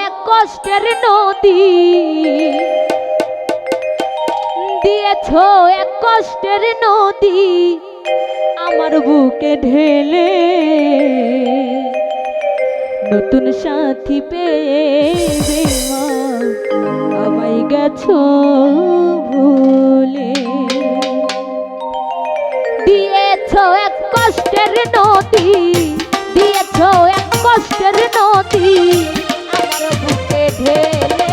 এক কষ্টের নদী, দিয়েছ এক কষ্টের নদী আমার বুকে ঢেলে, নতুন সাথী পেয়ে বেঈমান আমায় গেছো ভুলে। দিয়েছ এক কষ্টের নদী, দিয়েছ এক কষ্টের নদী আমার বুকে ঢেলে,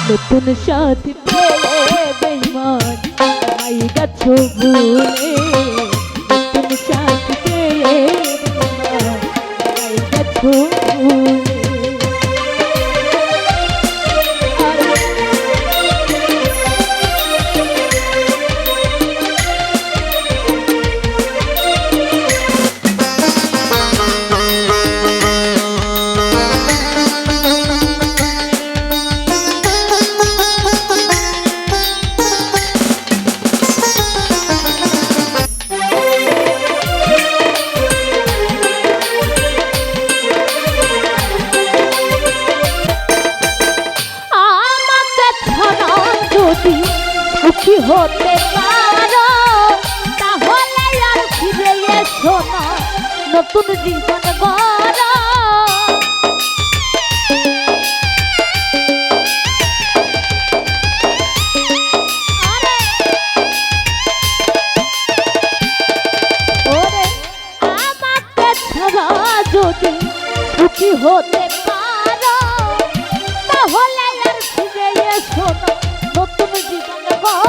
নতুন সাথী পেয়ে বেঈমান আমায় গেছো ভুলে, নতুন সাথী পেয়ে বেঈমান আমায় গেছো ভুলে। সুখী হতে পারো তাহলে আর ফিরে এসো না, নতুন জীবন গড়ো। ওরে আমাকে ছাড়া যদি সুখী হতে পারো তাহলে আর ফিরে এসো না, নতুন জীবন গড়ো।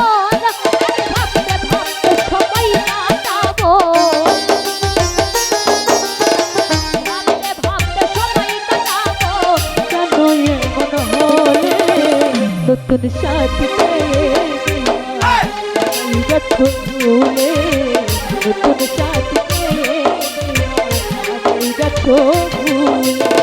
ভাবতে ভাবতে সময় কাটাবো, ভাবতে ভাবতে সময় কাটাবো, কেন এমন হলে, নতুন সাথী পেয়ে গেছো ভুলে, নতুন সাথী পেয়ে গেছো ভুলে।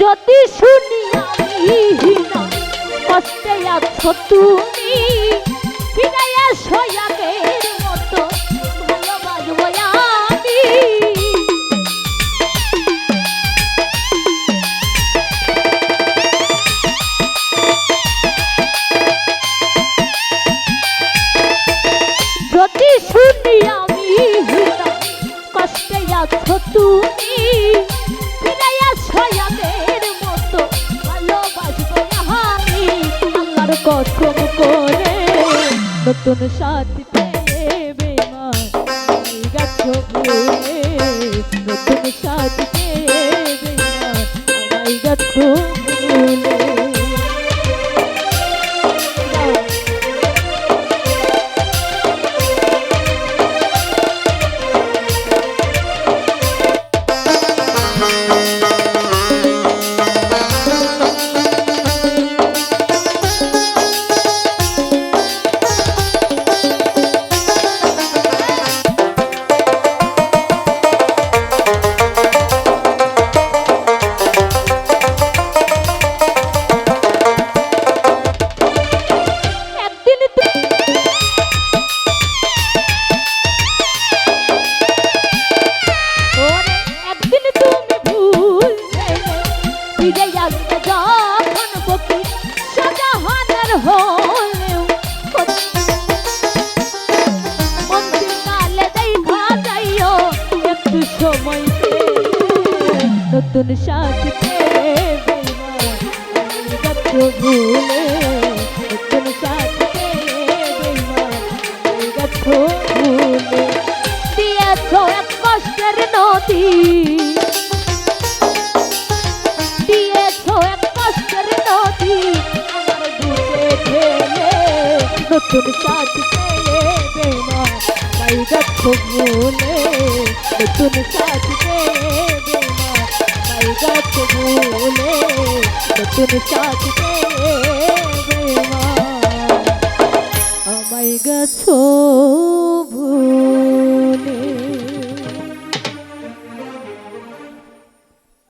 যদি শুনি আমি হীনা কষ্টে আছো তুমি, ফিরে এসো আগের মতো ভালোবাসবো আমি। যদি শুনি আমি হীনা কষ্টে আছো তুমি, ফিরে এসো আগের মতো ভালোবাসবো আমি। আল্লাহর কসম করে নতুন সাথী পেয়ে বেঈমান আমায় গেছো ভুলে, নতুন সাথী পেয়ে বেঈমান আমায় গেছো ভুলে। নতুন সাথী পেয়ে বেঈমান আমায় গেছো ভুলে, নতুন সাথী পেয়ে বেঈমান আমায় গেছো ভুলে। দিয়েছ এক কষ্টের নদী, দিয়েছ এক কষ্টের নদী আমার বুকে ঢেলে, নতুন সাথী পেয়ে বেঈমান আমায় গেছো ভুলে, নতুন সাথী পেয়ে বেঈমান নতুন সাজ পেয়ে বেমান আমায় গেছো ভুলে।